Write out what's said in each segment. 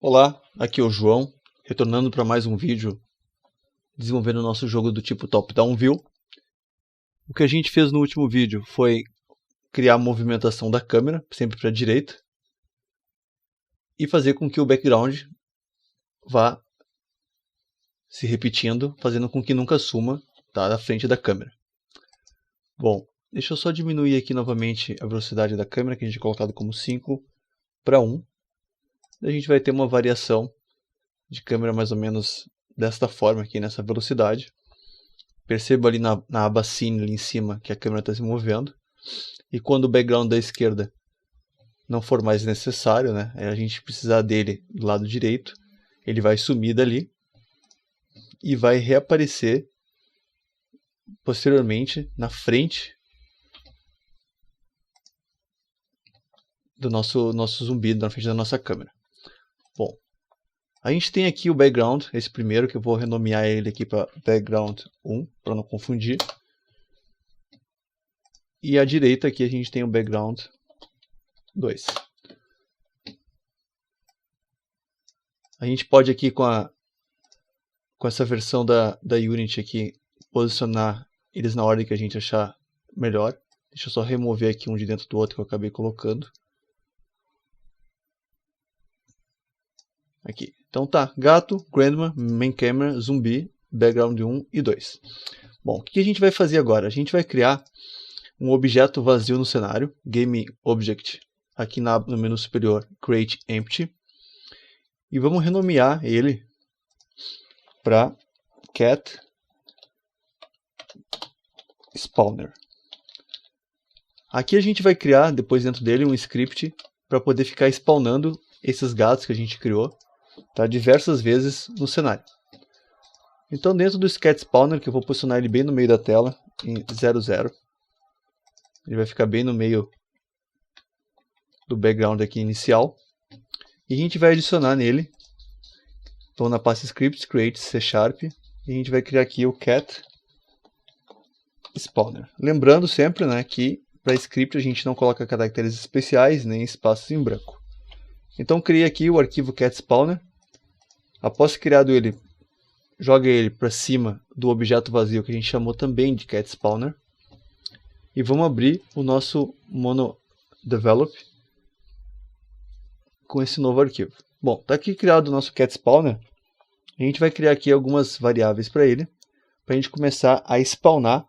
Olá, aqui é o João, retornando para mais um vídeo desenvolvendo o nosso jogo do tipo Top-Down View. O que a gente fez no último vídeo foi criar a movimentação da câmera, sempre para a direita, e fazer com que o background vá se repetindo, fazendo com que nunca suma da frente da câmera. Bom, deixa eu só diminuir aqui novamente a velocidade da câmera, que a gente tinha colocado como 5 para 1. A gente vai ter uma variação de câmera mais ou menos desta forma aqui, nessa velocidade. Perceba ali na aba Scene ali em cima que a câmera está se movendo. E quando o background da esquerda não for mais necessário, né, a gente precisar dele do lado direito, ele vai sumir dali e vai reaparecer posteriormente na frente do nosso zumbi, na frente da nossa câmera. Bom, a gente tem aqui o background, esse primeiro, que eu vou renomear ele aqui para background 1, para não confundir. E à direita aqui a gente tem o background 2. A gente pode aqui com essa versão da Unity aqui, posicionar eles na ordem que a gente achar melhor. Deixa eu só remover aqui um de dentro do outro que eu acabei colocando. Aqui. Então tá, gato, grandma, main camera, zumbi, background 1 e 2. Bom, o que a gente vai fazer agora? A gente vai criar um objeto vazio no cenário, Game Object, aqui no menu superior, Create Empty. E vamos renomear ele para Cat Spawner. Aqui a gente vai criar, depois dentro dele, um script para poder ficar spawnando esses gatos que a gente criou, tá, diversas vezes no cenário. Então dentro do Cat Spawner, que eu vou posicionar ele bem no meio da tela, em 00, ele vai ficar bem no meio do background aqui inicial, e a gente vai adicionar nele, então na pasta scripts, create C#, e a gente vai criar aqui o Cat Spawner. Lembrando sempre, né, que para script a gente não coloca caracteres especiais, nem espaços em branco. Então criei aqui o arquivo Cat Spawner. Após criado ele, joga ele para cima do objeto vazio que a gente chamou também de Cat Spawner. E vamos abrir o nosso MonoDevelop com esse novo arquivo. Bom, está aqui criado o nosso Cat Spawner. A gente vai criar aqui algumas variáveis para ele, para a gente começar a spawnar,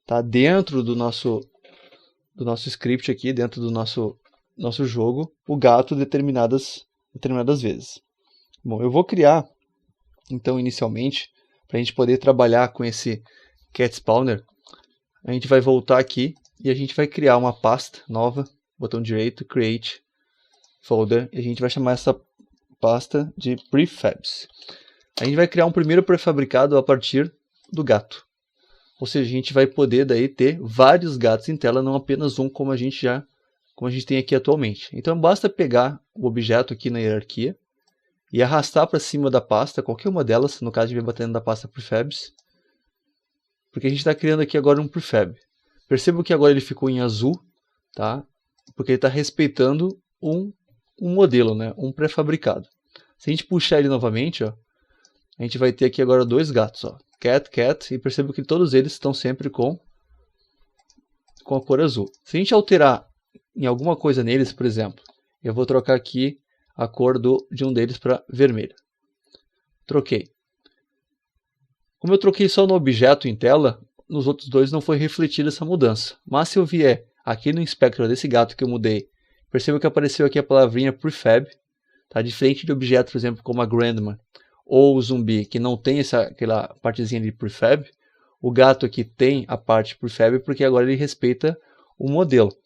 tá, dentro do nosso script aqui, dentro do nosso jogo, o gato determinadas vezes. Bom, eu vou criar, então, inicialmente, para a gente poder trabalhar com esse Cat Spawner, a gente vai voltar aqui e a gente vai criar uma pasta nova, botão direito, Create Folder, e a gente vai chamar essa pasta de Prefabs. A gente vai criar um primeiro prefabricado a partir do gato. Ou seja, a gente vai poder daí ter vários gatos em tela, não apenas um como a gente tem aqui atualmente. Então basta pegar o objeto aqui na hierarquia e arrastar para cima da pasta, qualquer uma delas, no caso a gente vai batendo da pasta Prefabs, porque a gente está criando aqui agora um Prefab. Perceba que agora ele ficou em azul, tá? Porque ele está respeitando um modelo, né? Um pré-fabricado. Se a gente puxar ele novamente, ó, a gente vai ter aqui agora dois gatos, ó, Cat, e perceba que todos eles estão sempre com a cor azul. Se a gente alterar em alguma coisa neles, por exemplo, eu vou trocar aqui a cor de um deles para vermelho. Troquei. Como eu troquei só no objeto em tela, nos outros dois não foi refletida essa mudança. Mas se eu vier aqui no inspector desse gato que eu mudei, perceba que apareceu aqui a palavrinha Prefab, tá? Diferente de objetos, por exemplo, como a Grandma ou o zumbi, que não tem aquela partezinha de Prefab, o gato aqui tem a parte Prefab porque agora ele respeita o modelo.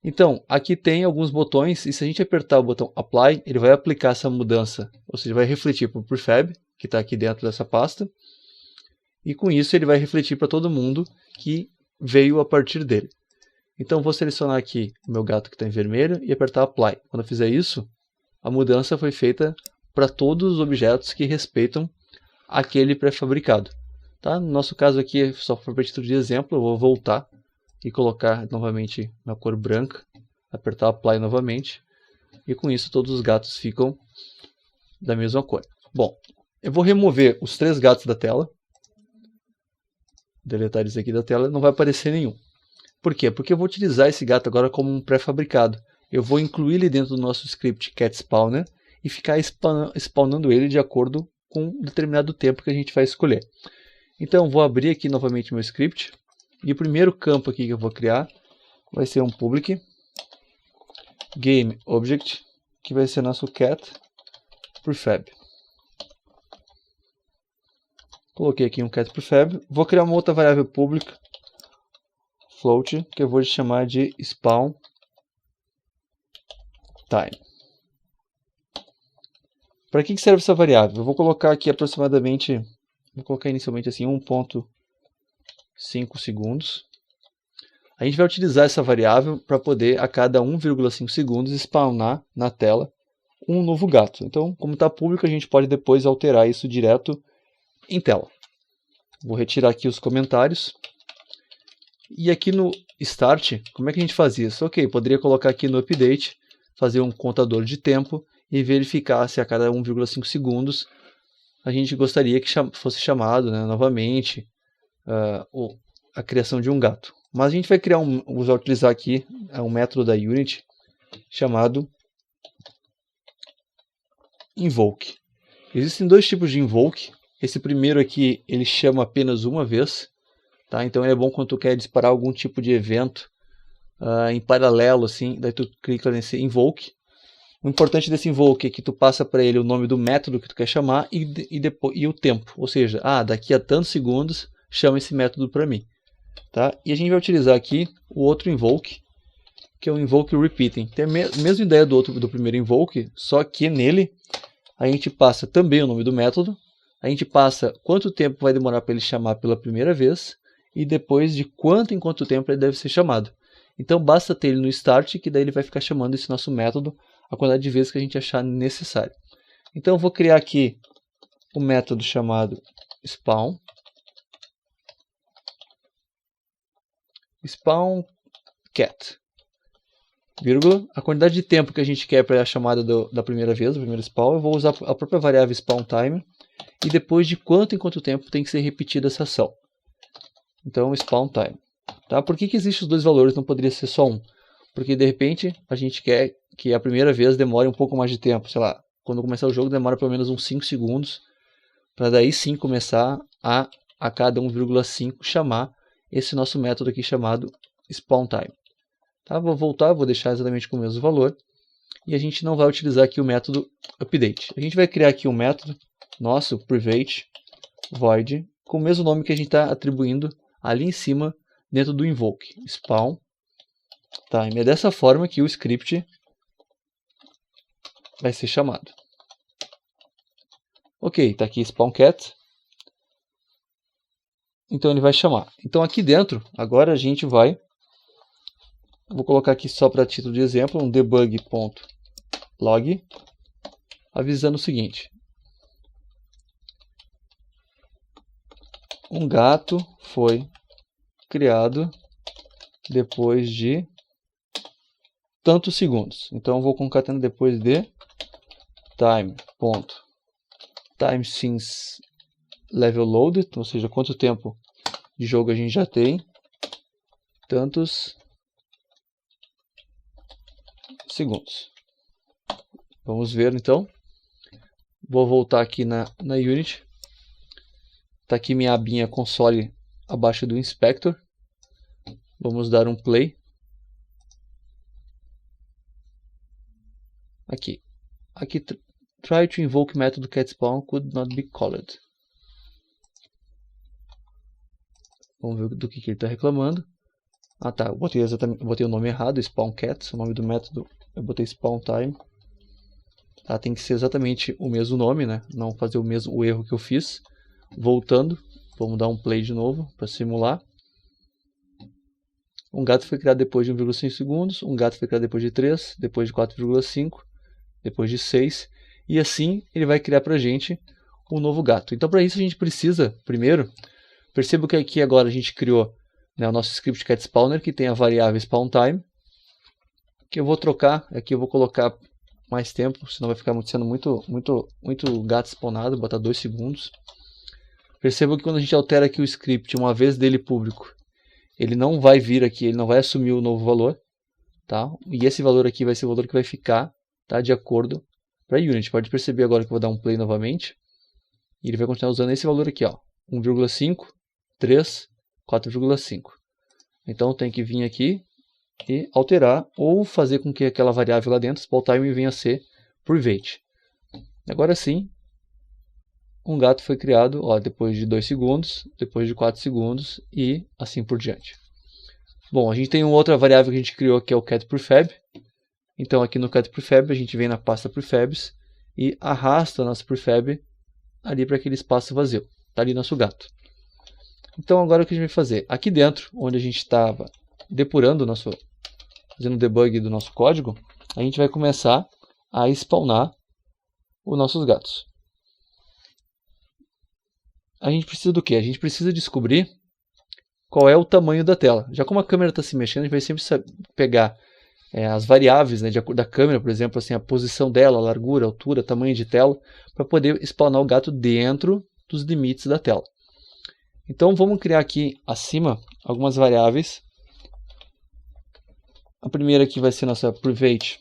Então, aqui tem alguns botões, e se a gente apertar o botão Apply, ele vai aplicar essa mudança, ou seja, vai refletir para o Prefab, que está aqui dentro dessa pasta, e com isso ele vai refletir para todo mundo que veio a partir dele. Então, vou selecionar aqui o meu gato que está em vermelho e apertar Apply. Quando eu fizer isso, a mudança foi feita para todos os objetos que respeitam aquele pré-fabricado. Tá? No nosso caso aqui, só para título de exemplo, eu vou voltar e colocar novamente na cor branca, apertar Apply novamente, e com isso todos os gatos ficam da mesma cor. Bom, eu vou remover os 3 gatos da tela. Deletar isso aqui da tela, não vai aparecer nenhum. Por quê? Porque eu vou utilizar esse gato agora como um pré-fabricado. Eu vou incluir ele dentro do nosso script getSpawner e ficar spawnando ele de acordo com um determinado tempo que a gente vai escolher. Então, vou abrir aqui novamente meu script. E o primeiro campo aqui que eu vou criar vai ser um public GameObject, que vai ser nosso getPrefab. Coloquei aqui um getPrefab. Vou criar uma outra variável pública, float, que eu vou chamar de spawn time. Para que serve essa variável? Eu vou colocar aqui aproximadamente, vou colocar inicialmente assim 1.5 segundos. A gente vai utilizar essa variável para poder a cada 1,5 segundos spawnar na tela um novo gato. Então, como está público, a gente pode depois alterar isso direto em tela. Vou retirar aqui os comentários. E aqui no Start, como é que a gente faz isso? Ok, poderia colocar aqui no Update, fazer um contador de tempo e verificar se a cada 1,5 segundos a gente gostaria que fosse chamado, né, novamente a criação de um gato. Mas a gente vai criar utilizar aqui um método da Unity chamado Invoke. Existem 2 tipos de Invoke. Esse primeiro aqui, ele chama apenas uma vez. Tá? Então é bom quando tu quer disparar algum tipo de evento em paralelo, assim, daí tu clica nesse Invoke. O importante desse Invoke é que tu passa para ele o nome do método que tu quer chamar e o tempo. Ou seja, daqui a tantos segundos chama esse método para mim. Tá? E a gente vai utilizar aqui o outro Invoke, que é o Invoke Repeating. Tem a mesma ideia do primeiro Invoke, só que nele a gente passa também o nome do método, a gente passa quanto tempo vai demorar para ele chamar pela primeira vez, e depois de quanto em quanto tempo ele deve ser chamado. Então basta ter ele no start, que daí ele vai ficar chamando esse nosso método a quantidade de vezes que a gente achar necessário. Então eu vou criar aqui um método chamado spawnCat, vírgula, a quantidade de tempo que a gente quer para a chamada da primeira vez, do primeiro spawn. Eu vou usar a própria variável spawnTime, e depois de quanto em quanto tempo tem que ser repetida essa ação. Então, spawnTime. Tá? Por que existem os 2 valores, não poderia ser só um? Porque de repente a gente quer que a primeira vez demore um pouco mais de tempo. Sei lá, quando começar o jogo demora pelo menos uns 5 segundos, para daí sim começar a cada 1,5 chamar esse nosso método aqui chamado spawnTime. Tá? Vou voltar, vou deixar exatamente com o mesmo valor. E a gente não vai utilizar aqui o método update. A gente vai criar aqui um método nosso, private void, com o mesmo nome que a gente está atribuindo ali em cima dentro do invoke, spawnTime. É dessa forma que o script vai ser chamado. Ok, está aqui spawnCat. Então ele vai chamar. Então aqui dentro, agora a gente vai... Vou colocar aqui só para título de exemplo, um debug.log, avisando o seguinte. Um gato foi criado depois de tantos segundos. Então eu vou concatenar depois de time since level loaded, ou seja, quanto tempo de jogo a gente já tem, tantos segundos. Vamos ver então. Vou voltar aqui na Unity. Está aqui minha abinha console abaixo do inspector. Vamos dar um play. Aqui try to invoke method getSpawn could not be called. Vamos ver do que ele está reclamando. Tá, eu botei o nome errado, spawnCat, o nome do método eu botei spawnTime. Tá, tem que ser exatamente o mesmo nome, né? Não fazer o erro que eu fiz. Voltando, vamos dar um play de novo para simular. Um gato foi criado depois de 1,5 segundos, um gato foi criado depois de 3, depois de 4,5, depois de 6, e assim ele vai criar para a gente um novo gato. Então para isso a gente precisa, primeiro, perceba que aqui agora a gente criou, né, o nosso script getSpawner, que tem a variável spawnTime, que eu vou trocar, aqui eu vou colocar mais tempo, senão vai ficar sendo muito gato spawnado, vou botar 2 segundos. Perceba que quando a gente altera aqui o script, uma vez dele público, ele não vai vir aqui, ele não vai assumir o novo valor, tá? E esse valor aqui vai ser o valor que vai ficar, tá? De acordo para Unity. Pode perceber agora que eu vou dar um play novamente, e ele vai continuar usando esse valor aqui, ó, 1,5, 3, 4,5. Então tem que vir aqui e alterar ou fazer com que aquela variável lá dentro, spawn time, venha a ser private. Agora sim, um gato foi criado, ó, depois de 2 segundos, depois de 4 segundos e assim por diante. Bom, a gente tem uma outra variável que a gente criou que é o getPrefab. Então aqui no getPrefab a gente vem na pasta prefabs e arrasta a nossa prefab ali para aquele espaço vazio. Está ali nosso gato. Então agora o que a gente vai fazer? Aqui dentro, onde a gente estava depurando fazendo o debug do nosso código, a gente vai começar a spawnar os nossos gatos. A gente precisa do quê? A gente precisa descobrir qual é o tamanho da tela. Já como a câmera está se mexendo, a gente vai sempre pegar as variáveis, né, da câmera, por exemplo, assim, a posição dela, a largura, a altura, tamanho de tela, para poder spawnar o gato dentro dos limites da tela. Então vamos criar aqui acima algumas variáveis. A primeira aqui vai ser nossa private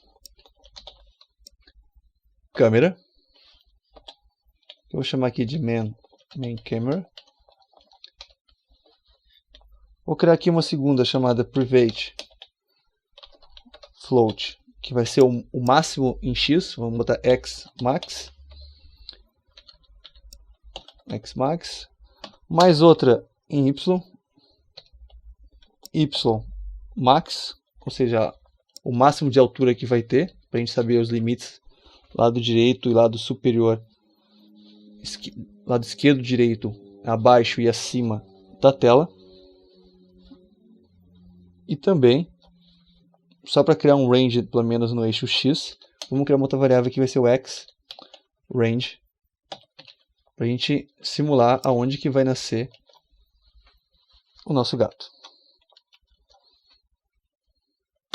câmera. Eu vou chamar aqui de main camera. Vou criar aqui uma segunda chamada private float, que vai ser o máximo em x. Vamos botar x max. Mais outra em y max, ou seja, o máximo de altura que vai ter, para a gente saber os limites lado direito e lado superior, lado esquerdo, direito, abaixo e acima da tela. E também, só para criar um range pelo menos no eixo x, vamos criar uma outra variável que vai ser o x range, para a gente simular aonde que vai nascer o nosso gato.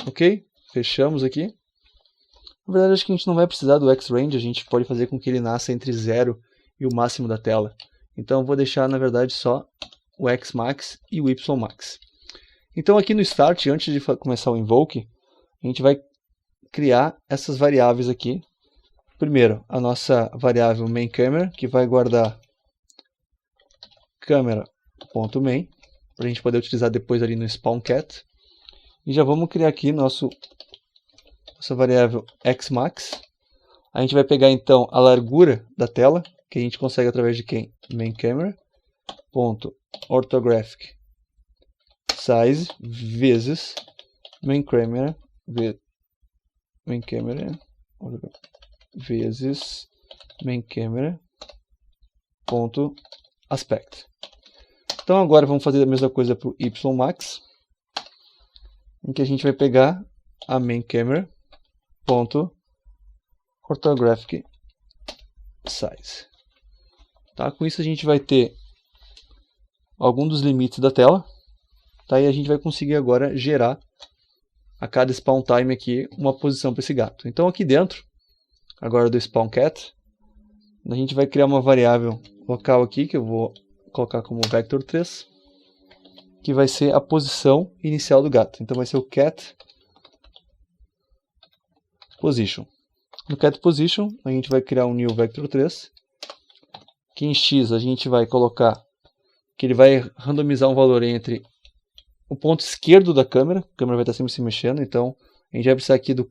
Ok? Fechamos aqui. Na verdade, acho que a gente não vai precisar do xRange, a gente pode fazer com que ele nasça entre 0 e o máximo da tela. Então eu vou deixar, na verdade, só o xmax e o ymax. Então aqui no start, antes de começar o invoke, a gente vai criar essas variáveis aqui. Primeiro, a nossa variável main_camera, que vai guardar camera.main, para a gente poder utilizar depois ali no spawnCat. E já vamos criar aqui nossa variável xmax. A gente vai pegar então a largura da tela, que a gente consegue através de quem? main_camera.orthographic size vezes main_camera vezes main_camera.aspect. Então agora vamos fazer a mesma coisa para o ymax, em que a gente vai pegar a main_camera.orthographic size. Tá? Com isso a gente vai ter algum dos limites da tela, tá? E a gente vai conseguir agora gerar a cada spawn time aqui uma posição para esse gato. Então aqui dentro, agora do spawnCat, a gente vai criar uma variável local aqui, que eu vou colocar como vector3, que vai ser a posição inicial do gato. Então vai ser o cat position. No cat position, a gente vai criar um new vector3, que em x a gente vai colocar que ele vai randomizar um valor entre o ponto esquerdo da câmera, a câmera vai estar sempre se mexendo, então a gente vai precisar aqui do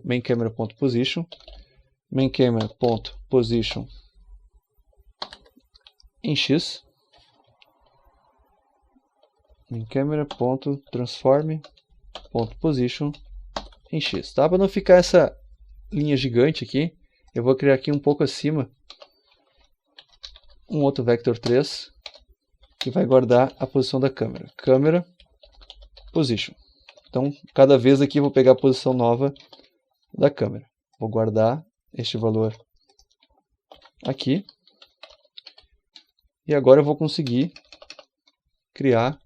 main_camera.position, main_camera.position em x, main_camera.transform.position em x. Tá? Para não ficar essa linha gigante aqui, eu vou criar aqui um pouco acima um outro vector3 que vai guardar a posição da câmera. Câmera position. Então, cada vez aqui eu vou pegar a posição nova da câmera. Vou guardar este valor aqui. E agora eu vou conseguir criar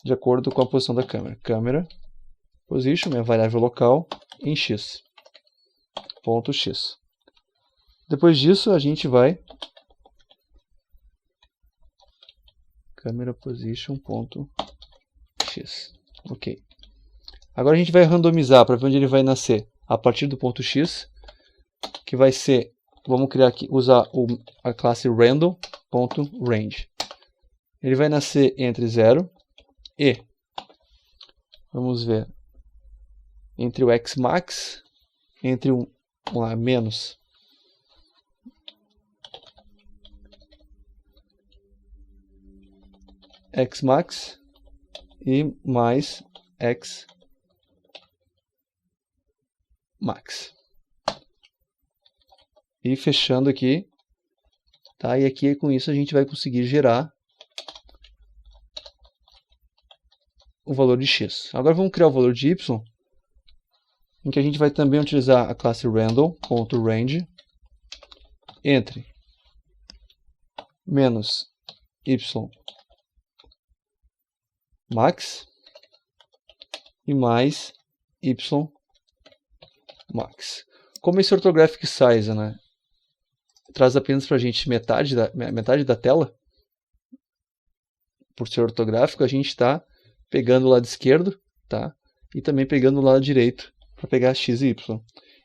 de acordo com a posição da câmera. Câmera position, minha variável local, em x. .x. Depois disso, a gente vai camera position.x. Ok. Agora a gente vai randomizar para ver onde ele vai nascer a partir do ponto x, que vai ser, vamos criar aqui, usar a classe random.range. Ele vai nascer entre 0 e, vamos ver, entre o xmax, entre menos xmax e mais xmax. E fechando aqui, tá? E aqui com isso a gente vai conseguir gerar o valor de x. Agora vamos criar o valor de y, em que a gente vai também utilizar a classe random.range entre menos y max e mais y max. Como esse orthographic size, né, traz apenas para a gente metade da tela, por ser ortográfico, a gente está pegando o lado esquerdo, tá? E também pegando o lado direito para pegar x e y.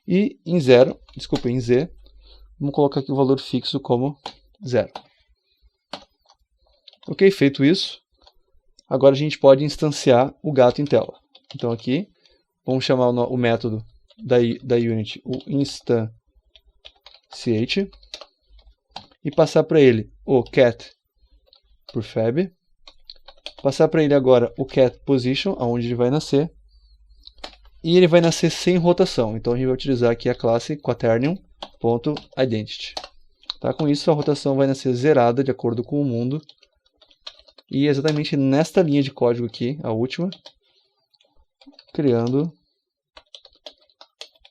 E em z, vamos colocar aqui o valor fixo como 0. Ok, feito isso, agora a gente pode instanciar o gato em tela. Então aqui, vamos chamar o método da Unity, o instanciate, e passar para ele o cat por fab, passar para ele agora o cat position, aonde ele vai nascer, e ele vai nascer sem rotação. Então a gente vai utilizar aqui a classe quaternium.identity. Tá? Com isso a rotação vai nascer zerada de acordo com o mundo. E exatamente nesta linha de código aqui, a última, criando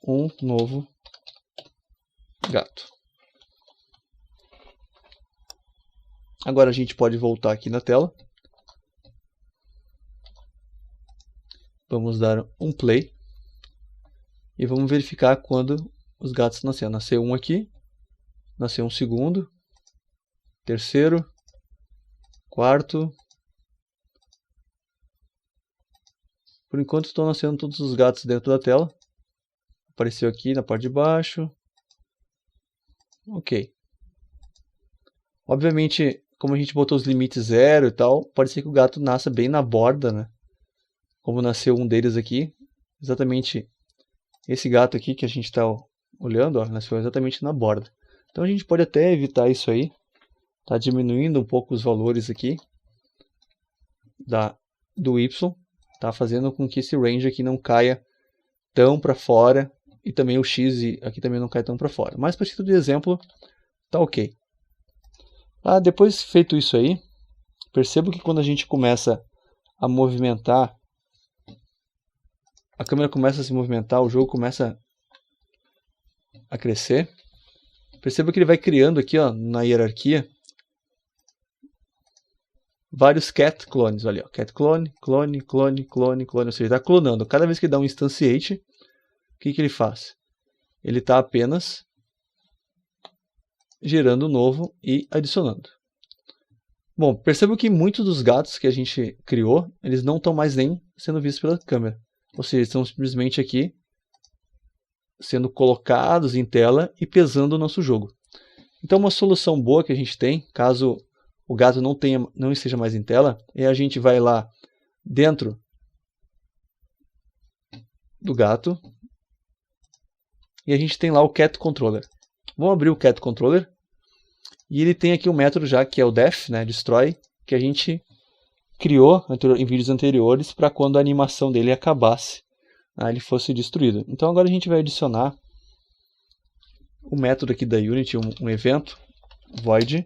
um novo gato. Agora a gente pode voltar aqui na tela. Vamos dar um play. E vamos verificar quando os gatos nasceram. Nasceu um aqui, nasceu um segundo, terceiro, quarto. Por enquanto estão nascendo todos os gatos dentro da tela. Apareceu aqui na parte de baixo. Ok. Obviamente, como a gente botou os limites 0 e tal, pode ser que o gato nasça bem na borda, né? Como nasceu um deles aqui. Exatamente esse gato aqui que a gente está olhando, ó, nasceu exatamente na borda. Então a gente pode até evitar isso aí. Tá diminuindo um pouco os valores aqui do y. Tá fazendo com que esse range aqui não caia tão para fora. E também o x aqui também não cai tão para fora. Mas para título de exemplo, tá ok. Depois feito isso aí, percebo que quando a gente começa a movimentar, a câmera começa a se movimentar, o jogo começa a crescer. Perceba que ele vai criando aqui, ó, na hierarquia, vários cat clones. Olha, ó, cat clone, clone, clone, clone, clone. Ou seja, ele está clonando. Cada vez que ele dá um instantiate, o que ele faz? Ele está apenas gerando um novo e adicionando. Bom, perceba que muitos dos gatos que a gente criou, eles não estão mais nem sendo vistos pela câmera. Ou seja, eles estão simplesmente aqui sendo colocados em tela e pesando o nosso jogo. Então uma solução boa que a gente tem, caso o gato não esteja mais em tela, é a gente vai lá dentro do gato e a gente tem lá o cat controller. Vamos abrir o cat controller e ele tem aqui um método já que é o def, né, destroy, que a gente criou em vídeos anteriores para quando a animação dele acabasse, ele fosse destruído. Então agora a gente vai adicionar o método aqui da Unity, um evento void,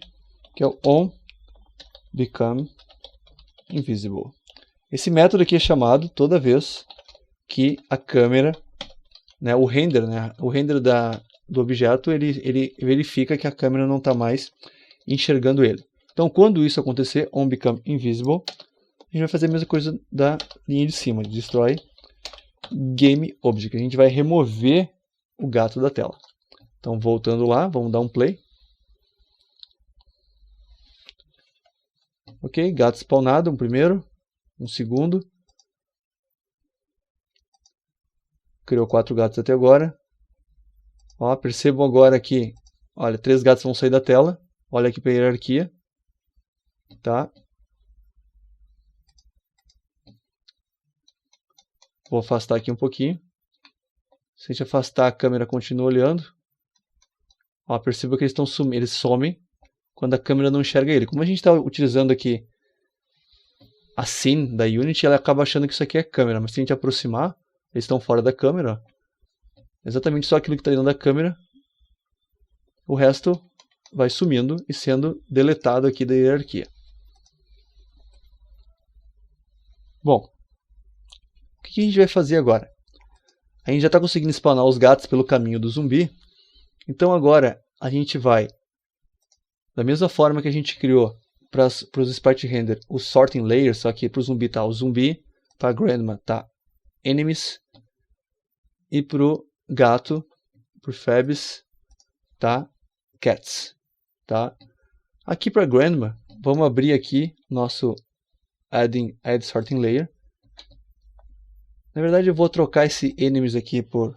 que é o onBecomeInvisible. Esse método aqui é chamado toda vez que a câmera, o render do objeto, ele verifica que a câmera não está mais enxergando ele. Então, quando isso acontecer, onBecomeInvisible, a gente vai fazer a mesma coisa da linha de cima, destroy GameObject. A gente vai remover o gato da tela. Então, voltando lá, vamos dar um play. Ok, gato spawnado, um primeiro, um segundo. Criou 4 gatos até agora. Ó, percebam agora que, olha, 3 gatos vão sair da tela. Olha aqui para a hierarquia. Tá? Vou afastar aqui um pouquinho. Se a gente afastar, a câmera continua olhando. Ó, perceba que eles estão sumindo, eles somem quando a câmera não enxerga ele. Como a gente está utilizando aqui a scene da Unity, ela acaba achando que isso aqui é câmera. Mas se a gente aproximar, eles estão fora da câmera. Ó. Exatamente só aquilo que está dentro da câmera. O resto vai sumindo e sendo deletado aqui da hierarquia. Bom, o que a gente vai fazer agora? A gente já está conseguindo spawnar os gatos pelo caminho do zumbi. Então agora a gente vai, da mesma forma que a gente criou para os sprite render o sorting layer, só que para o zumbi tá o zumbi, para a grandma tá enemies, e para o gato, por fabs, tá cats. Tá? Aqui para a grandma, vamos abrir aqui nosso add sorting layer. Na verdade eu vou trocar esse enemies aqui por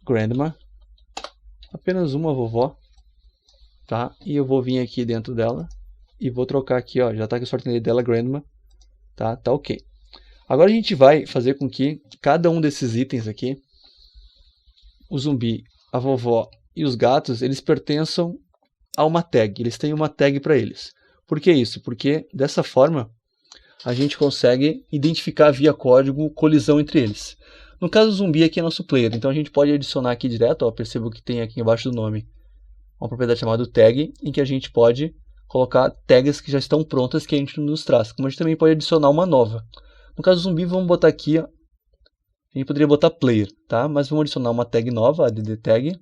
grandma. Apenas uma vovó. Tá? E eu vou vir aqui dentro dela e vou trocar aqui, ó, já está aqui o sorting layer dela, grandma. Tá ok. Agora a gente vai fazer com que cada um desses itens aqui, o zumbi, a vovó e os gatos, eles pertençam a uma tag. Eles têm uma tag para eles. Por que isso? Porque dessa forma a gente consegue identificar via código colisão entre eles. No caso do zumbi aqui é nosso player, então a gente pode adicionar aqui direto, ó, perceba que tem aqui embaixo do nome uma propriedade chamada tag, em que a gente pode colocar tags que já estão prontas que a gente nos traz. Como a gente também pode adicionar uma nova. No caso do zumbi, vamos botar aqui, ó, a gente poderia botar player, tá? Mas vamos adicionar uma tag nova, add tag,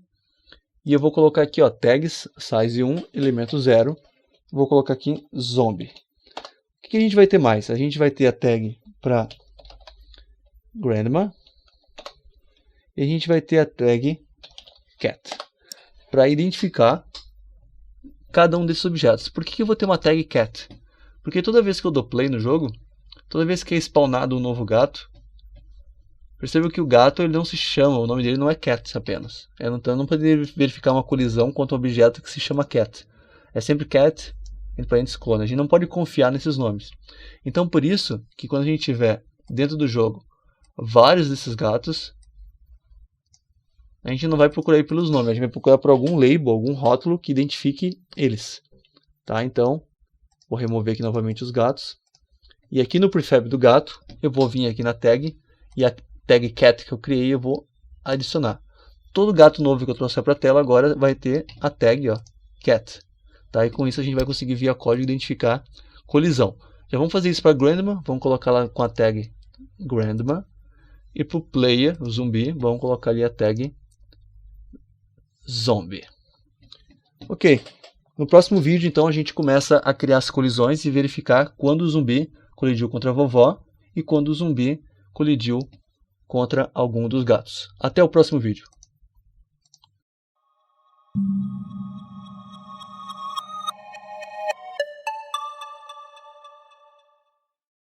e eu vou colocar aqui, ó, tags size 1, elemento 0, vou colocar aqui zombie. O que a gente vai ter mais? A gente vai ter a tag para grandma e a gente vai ter a tag cat para identificar cada um desses objetos. Por que eu vou ter uma tag cat? Porque toda vez que eu dou play no jogo, toda vez que é spawnado um novo gato, perceba que o gato ele não se chama, o nome dele não é cat apenas. Então eu não poderia verificar uma colisão contra um objeto que se chama cat. É sempre cat, entre parênteses clone. A gente não pode confiar nesses nomes. Então por isso que quando a gente tiver dentro do jogo vários desses gatos, a gente não vai procurar aí pelos nomes, a gente vai procurar por algum label, algum rótulo que identifique eles. Tá? Então, vou remover aqui novamente os gatos. E aqui no prefab do gato, eu vou vir aqui na tag, e a tag cat que eu criei eu vou adicionar. Todo gato novo que eu trouxer para a tela agora vai ter a tag, ó, cat. Tá? E com isso a gente vai conseguir via código identificar colisão. Já vamos fazer isso para grandma, vamos colocar lá com a tag grandma. E para o player, o zumbi, vamos colocar ali a tag zombie. Ok, no próximo vídeo então a gente começa a criar as colisões e verificar quando o zumbi colidiu contra a vovó e quando o zumbi colidiu contra algum dos gatos. Até o próximo vídeo.